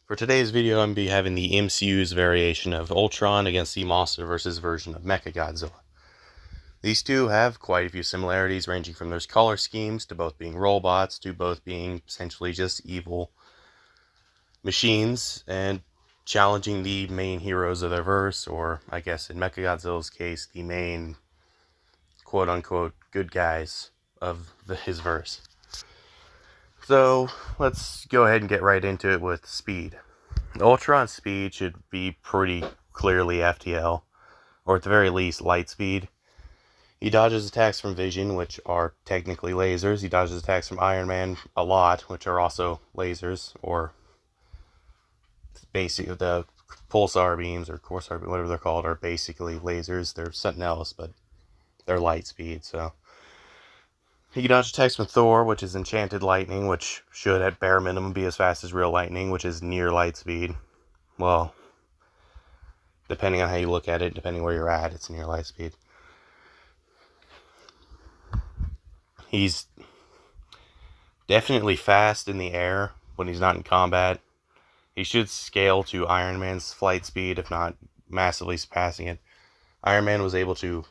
For today's video, I'm going to be having the MCU's variation of Ultron against the Monsterverse's version of Mechagodzilla. These two have quite a few similarities, ranging from their color schemes to both being robots to both being essentially just evil machines and challenging the main heroes of their verse, or I guess in Mechagodzilla's case, the main quote-unquote good guys of his verse. So let's go ahead and get right into it with speed. Ultron's speed should be pretty clearly FTL, or at the very least light speed. He dodges attacks from Vision, which are technically lasers. He dodges attacks from Iron Man a lot, which are also lasers, or basically the pulsar beams or Corsair, whatever they're called, are basically lasers. They're something else, but they're light speed, so. He can dodge attacks from Thor, which is enchanted lightning, which should at bare minimum be as fast as real lightning, which is near light speed. Well, depending on how you look at it, depending where you're at, it's near light speed. He's definitely fast in the air when he's not in combat. He should scale to Iron Man's flight speed, if not massively surpassing it. Iron Man was able to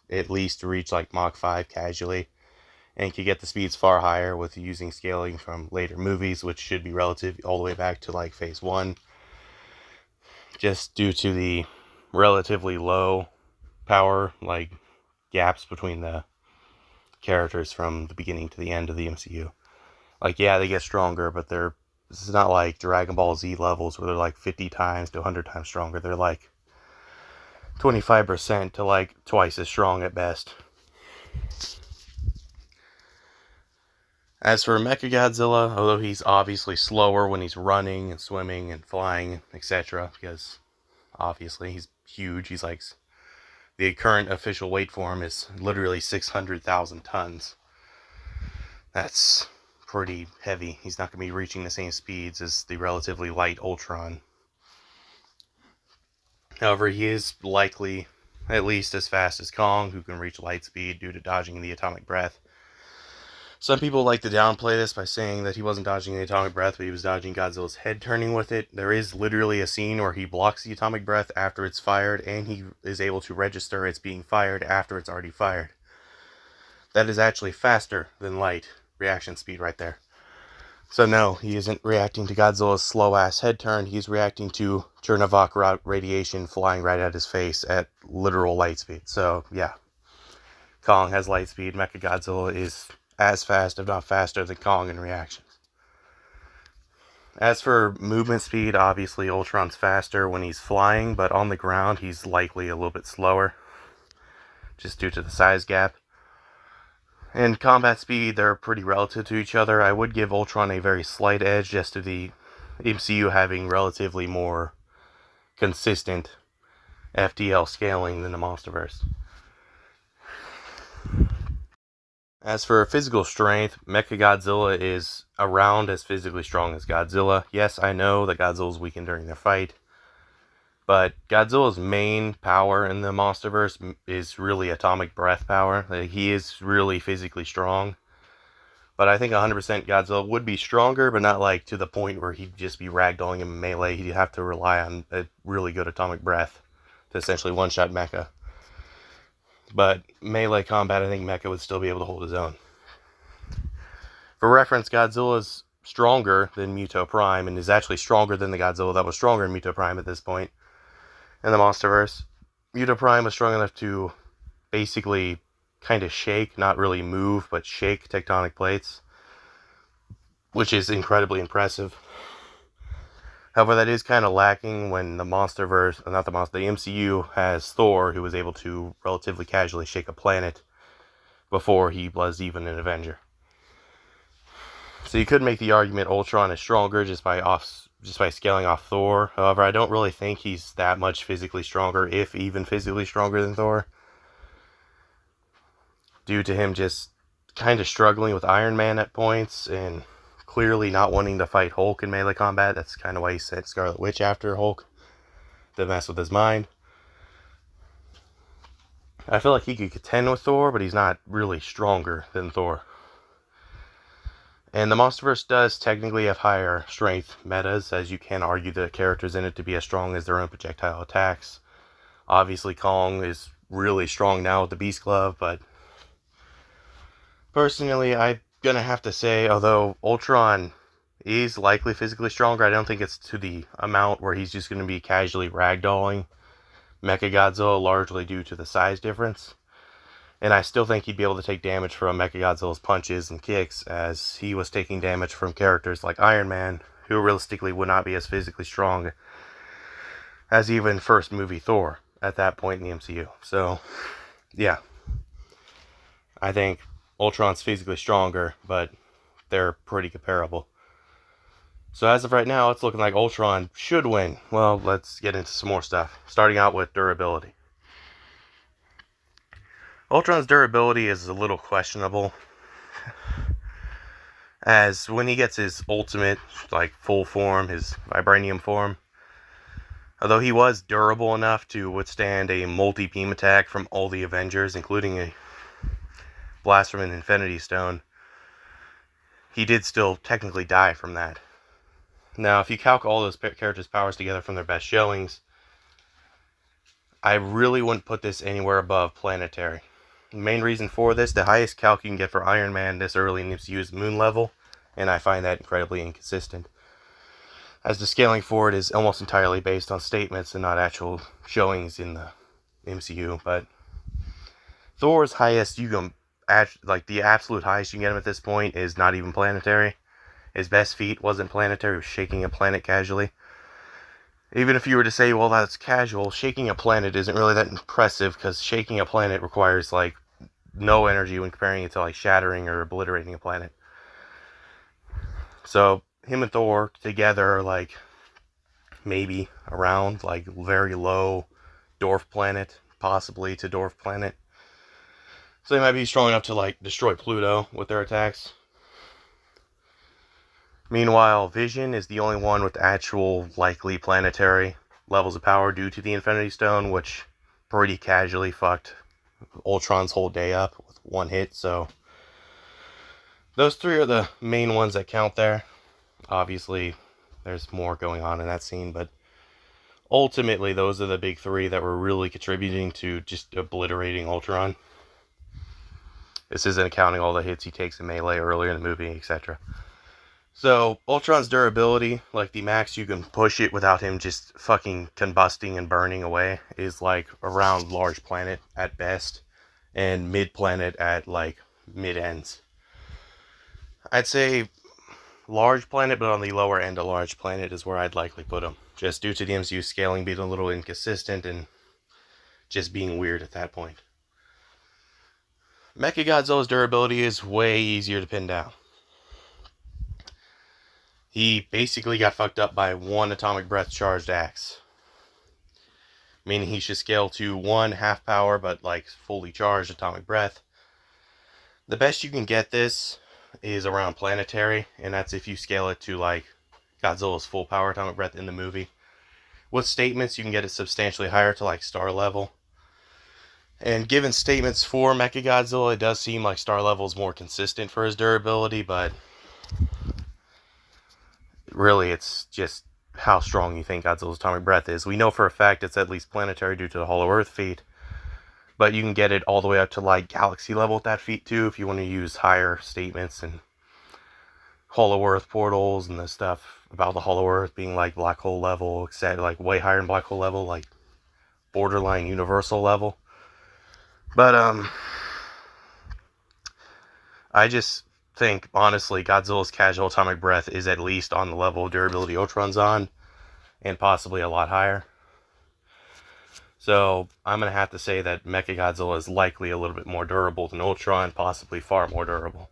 at least reach like Mach 5 casually, and could get the speeds far higher with using scaling from later movies, which should be relative all the way back to like Phase 1. Just due to the relatively low power, like, gaps between the characters from the beginning to the end of the MCU. Like, yeah, they get stronger, but this is not like Dragon Ball Z levels where they're like 50 times to 100 times stronger. They're like 25% to like twice as strong at best. As for Mechagodzilla, although he's obviously slower when he's running and swimming and flying, etc., because obviously he's huge. He's like, the current official weight for him is literally 600,000 tons. That's pretty heavy. He's not going to be reaching the same speeds as the relatively light Ultron. However, he is likely at least as fast as Kong, who can reach light speed due to dodging the atomic breath. Some people like to downplay this by saying that he wasn't dodging the atomic breath, but he was dodging Godzilla's head turning with it. There is literally a scene where he blocks the atomic breath after it's fired, and he is able to register it's being fired after it's already fired. That is actually faster than light reaction speed right there. So no, he isn't reacting to Godzilla's slow-ass head turn. He's reacting to Chernivtsi radiation flying right at his face at literal light speed. So yeah, Kong has light speed. Mechagodzilla is as fast, if not faster, than Kong in reactions. As for movement speed, obviously Ultron's faster when he's flying, but on the ground he's likely a little bit slower, just due to the size gap. In combat speed, they're pretty relative to each other. I would give Ultron a very slight edge, just to the MCU having relatively more consistent FTL scaling than the Monsterverse. As for physical strength, Mechagodzilla is around as physically strong as Godzilla. Yes, I know that Godzilla's weakened during their fight, but Godzilla's main power in the Monsterverse is really atomic breath power. Like, he is really physically strong, but I think 100% Godzilla would be stronger, but not like to the point where he'd just be ragdolling him in melee. He'd have to rely on a really good atomic breath to essentially one-shot Mecha. But melee combat, I think Mecha would still be able to hold his own. For reference, Godzilla's stronger than Muto Prime, and is actually stronger than the Godzilla that was stronger in Muto Prime at this point in the Monsterverse. Muto Prime was strong enough to basically kind of shake, not really move, but shake tectonic plates, which is incredibly impressive. However, that is kind of lacking when the Monsterverse, the MCU has Thor, who was able to relatively casually shake a planet before he was even an Avenger. So you could make the argument Ultron is stronger just by scaling off Thor. However, I don't really think he's that much physically stronger, if even physically stronger than Thor, due to him just kind of struggling with Iron Man at points and clearly not wanting to fight Hulk in melee combat. That's kind of why he sent Scarlet Witch after Hulk, to mess with his mind. I feel like he could contend with Thor, but he's not really stronger than Thor. And the Monsterverse does technically have higher strength metas, as you can argue the characters in it to be as strong as their own projectile attacks. Obviously, Kong is really strong now with the Beast Glove, but personally, I'm gonna have to say, although Ultron is likely physically stronger, I don't think it's to the amount where he's just gonna be casually ragdolling Mechagodzilla, largely due to the size difference. And I still think he'd be able to take damage from Mechagodzilla's punches and kicks, as he was taking damage from characters like Iron Man, who realistically would not be as physically strong as even first movie Thor at that point in the MCU. So, yeah. I think Ultron's physically stronger, but they're pretty comparable. So as of right now, it's looking like Ultron should win. Well, let's get into some more stuff. Starting out with durability. Ultron's durability is a little questionable, as when he gets his ultimate, like full form, his vibranium form, although he was durable enough to withstand a multi-beam attack from all the Avengers, including a blast from an Infinity Stone, he did still technically die from that. Now, if you calc all those characters' powers together from their best showings, I really wouldn't put this anywhere above planetary. The main reason for this, the highest calc you can get for Iron Man this early in the MCU is moon level, and I find that incredibly inconsistent, as the scaling for it is almost entirely based on statements and not actual showings in the MCU. But Thor's highest you can, like the absolute highest you can get him at this point, is not even planetary. His best feat wasn't planetary, it was shaking a planet casually. Even if you were to say, well, that's casual, shaking a planet isn't really that impressive, because shaking a planet requires, like, no energy when comparing it to, like, shattering or obliterating a planet. So, him and Thor together are, like, maybe around, like, very low dwarf planet, possibly to dwarf planet. So they might be strong enough to, like, destroy Pluto with their attacks. Meanwhile, Vision is the only one with actual likely planetary levels of power due to the Infinity Stone, which pretty casually fucked Ultron's whole day up with one hit. So those three are the main ones that count there. Obviously, there's more going on in that scene, but ultimately those are the big three that were really contributing to just obliterating Ultron. This isn't accounting all the hits he takes in melee earlier in the movie, etc. So, Ultron's durability, like the max you can push it without him just fucking combusting and burning away, is like around large planet at best, and mid planet at like mid ends. I'd say large planet, but on the lower end of large planet is where I'd likely put him, just due to the MCU scaling being a little inconsistent and just being weird at that point. Mechagodzilla's durability is way easier to pin down. He basically got fucked up by one atomic breath charged axe, meaning he should scale to 1 half power but like fully charged atomic breath. The best you can get this is around planetary, and that's if you scale it to like Godzilla's full power atomic breath in the movie. With statements, you can get it substantially higher to like star level. And given statements for Mechagodzilla, it does seem like star level is more consistent for his durability, but really, it's just how strong you think Godzilla's atomic breath is. We know for a fact it's at least planetary due to the Hollow Earth feat, but you can get it all the way up to like galaxy level with that feat too, if you want to use higher statements and Hollow Earth portals and the stuff about the Hollow Earth being like black hole level, except like way higher than black hole level, like borderline universal level. But I just think, honestly, Godzilla's casual atomic breath is at least on the level of durability Ultron's on, and possibly a lot higher. So, I'm going to have to say that Mechagodzilla is likely a little bit more durable than Ultron, possibly far more durable.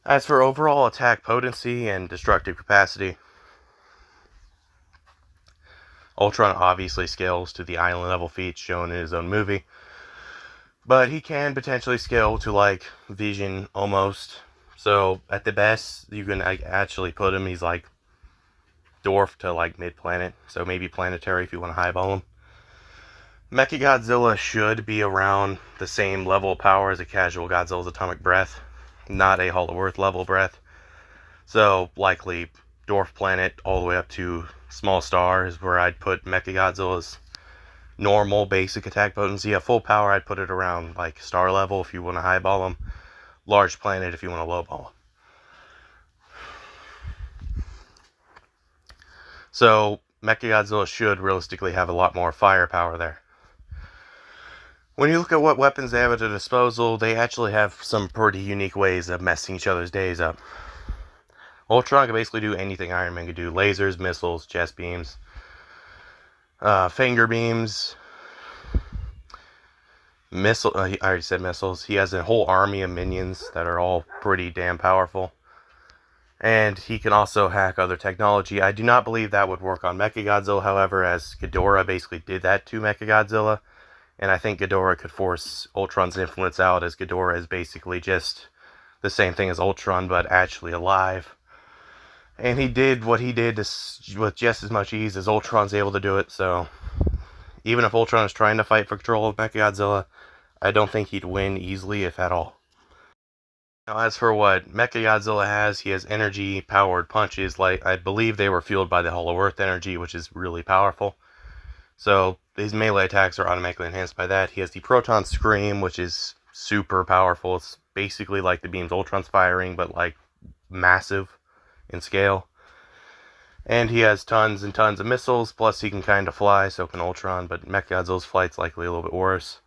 As for overall attack potency and destructive capacity, Ultron obviously scales to the island level feats shown in his own movie, but he can potentially scale to like Vision almost. So at the best, you can actually put him, he's like dwarf to like mid-planet. So maybe planetary if you want to highball him. Mechagodzilla should be around the same level of power as a casual Godzilla's atomic breath. not a Hollow Earth level breath. So likely dwarf planet all the way up to small star is where I'd put Mechagodzilla's normal basic attack potency. At full power, I'd put it around like star level if you want to highball him. Large planet if you want to lowball him. So Mechagodzilla should realistically have a lot more firepower there. When you look at what weapons they have at their disposal, they actually have some pretty unique ways of messing each other's days up. Ultron can basically do anything Iron Man could do. Lasers, missiles, chest beams, finger beams, I already said missiles. He has a whole army of minions that are all pretty damn powerful. And he can also hack other technology. I do not believe that would work on Mechagodzilla, however, as Ghidorah basically did that to Mechagodzilla. And I think Ghidorah could force Ultron's influence out, as Ghidorah is basically just the same thing as Ultron, but actually alive. And he did what he did with just as much ease as Ultron's able to do it, so even if Ultron is trying to fight for control of Mechagodzilla, I don't think he'd win easily, if at all. Now, as for what Mechagodzilla has, he has energy-powered punches. Like, I believe they were fueled by the Hollow Earth energy, which is really powerful. So his melee attacks are automatically enhanced by that. He has the Proton Scream, which is super powerful. It's basically like the beams Ultron's firing, but like massive in scale. And he has tons and tons of missiles, plus he can kind of fly, so can Ultron, but Mechagodzilla's flight's likely a little bit worse.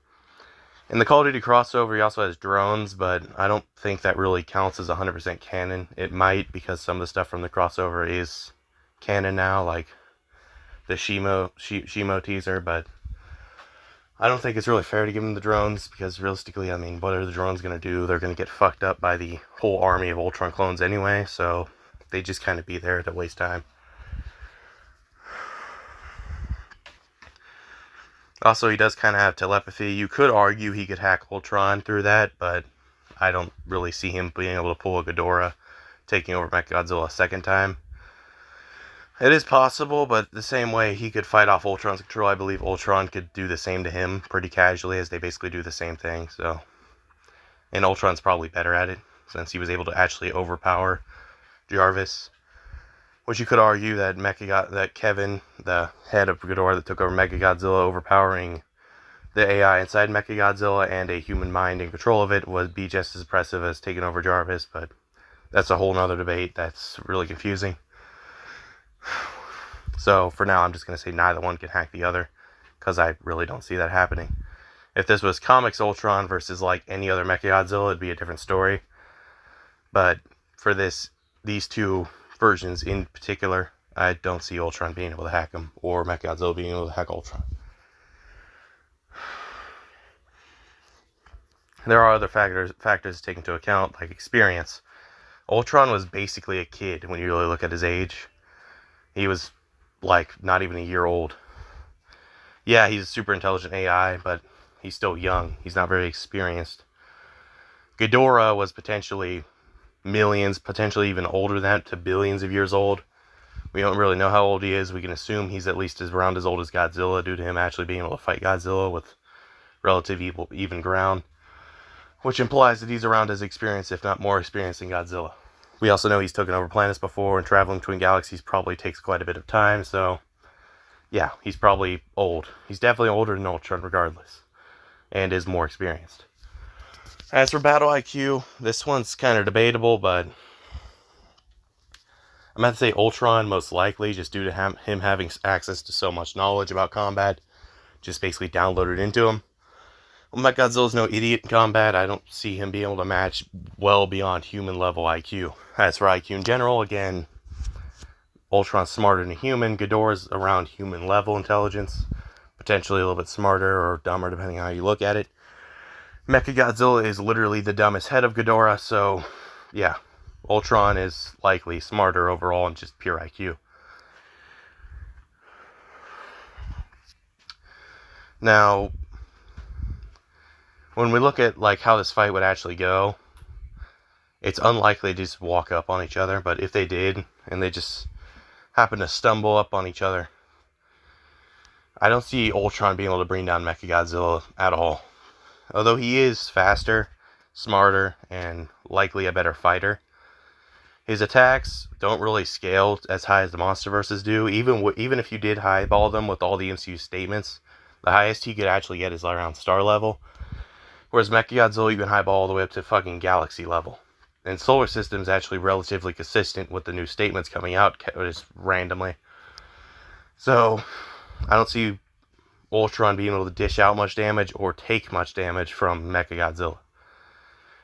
In the Call of Duty crossover, he also has drones, but I don't think that really counts as 100% canon. It might, because some of the stuff from the crossover is canon now, like the Shimo teaser, but I don't think it's really fair to give him the drones, because realistically, I mean, what are the drones going to do? They're going to get fucked up by the whole army of Ultron clones anyway, so they just kind of be there to waste time. Also, he does kind of have telepathy. You could argue he could hack Ultron through that, but I don't really see him being able to pull a Ghidorah taking over Mechagodzilla a second time. It is possible, but the same way he could fight off Ultron's control, I believe Ultron could do the same to him pretty casually, as they basically do the same thing. So, and Ultron's probably better at it, since he was able to actually overpower Jarvis. Which you could argue that that Kevin, the head of Ghidorah that took over Mechagodzilla, overpowering the AI inside Mechagodzilla and a human mind in control of it, would be just as impressive as taking over Jarvis, but that's a whole nother debate that's really confusing. So for now, I'm just going to say neither one can hack the other, because I really don't see that happening. If this was comics Ultron versus like any other Mechagodzilla, it'd be a different story. But for these two versions in particular, I don't see Ultron being able to hack him, or Mechagodzilla being able to hack Ultron. There are other factors to take into account, like experience. Ultron was basically a kid when you really look at his age. He was like not even a year old. Yeah, he's a super intelligent AI, but he's still young. He's not very experienced. Ghidorah was potentially millions, potentially even older than that, to billions of years old. We don't really know how old he is. We can assume he's at least around as old as Godzilla, due to him actually being able to fight Godzilla with relative even ground, which implies that he's around as experienced, if not more experienced, than Godzilla. We also know he's taken over planets before, and traveling between galaxies probably takes quite a bit of time, so yeah, he's probably old. He's definitely older than Ultron regardless, and is more experienced. As for battle IQ, this one's kind of debatable, but I'm going to say Ultron most likely, just due to him having access to so much knowledge about combat, just basically downloaded into him. Well, Mechagodzilla's no idiot in combat. I don't see him being able to match well beyond human level IQ. As for IQ in general, again, Ultron's smarter than a human. Ghidorah's around human level intelligence, potentially a little bit smarter or dumber depending on how you look at it. Mechagodzilla is literally the dumbest head of Ghidorah, so yeah, Ultron is likely smarter overall in just pure IQ. Now, when we look at like how this fight would actually go, it's unlikely to just walk up on each other, but if they did, and they just happen to stumble up on each other, I don't see Ultron being able to bring down Mechagodzilla at all. Although he is faster, smarter, and likely a better fighter. His attacks don't really scale as high as the Monsterverses do. Even if you did highball them with all the MCU statements, the highest he could actually get is around star level. Whereas Mechagodzilla, you can highball all the way up to fucking galaxy level. And Solar System is actually relatively consistent with the new statements coming out just randomly. So, I don't see Ultron being able to dish out much damage or take much damage from Mechagodzilla.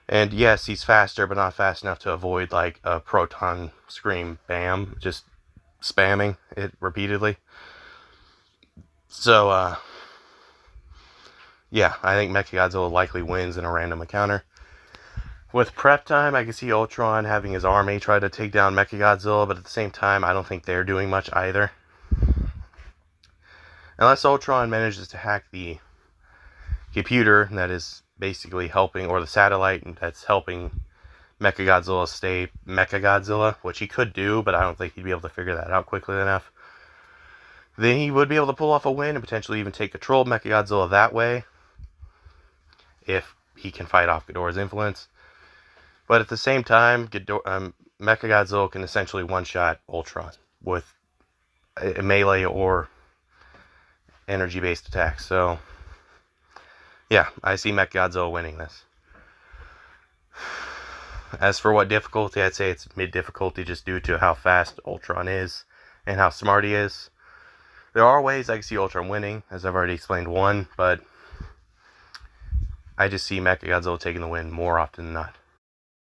And yes, he's faster, but not fast enough to avoid like a proton scream bam, just spamming it repeatedly. So, yeah, I think Mechagodzilla likely wins in a random encounter. With prep time, I can see Ultron having his army try to take down Mechagodzilla, but at the same time, I don't think they're doing much either. Unless Ultron manages to hack the computer that is basically helping, or the satellite that's helping Mechagodzilla stay Mechagodzilla, which he could do, but I don't think he'd be able to figure that out quickly enough. Then he would be able to pull off a win and potentially even take control of Mechagodzilla that way, if he can fight off Ghidorah's influence. But at the same time, Mechagodzilla can essentially one-shot Ultron with a melee or energy-based attacks. So, yeah, I see Mechagodzilla winning this. As for what difficulty, I'd say it's mid-difficulty just due to how fast Ultron is and how smart he is. There are ways I can see Ultron winning, as I've already explained one, but I just see Mechagodzilla taking the win more often than not.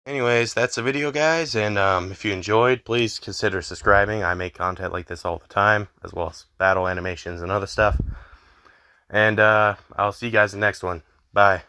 Anyways, that's the video, guys, and if you enjoyed, please consider subscribing. I make content like this all the time, as well as battle animations and other stuff. And I'll see you guys in the next one. Bye.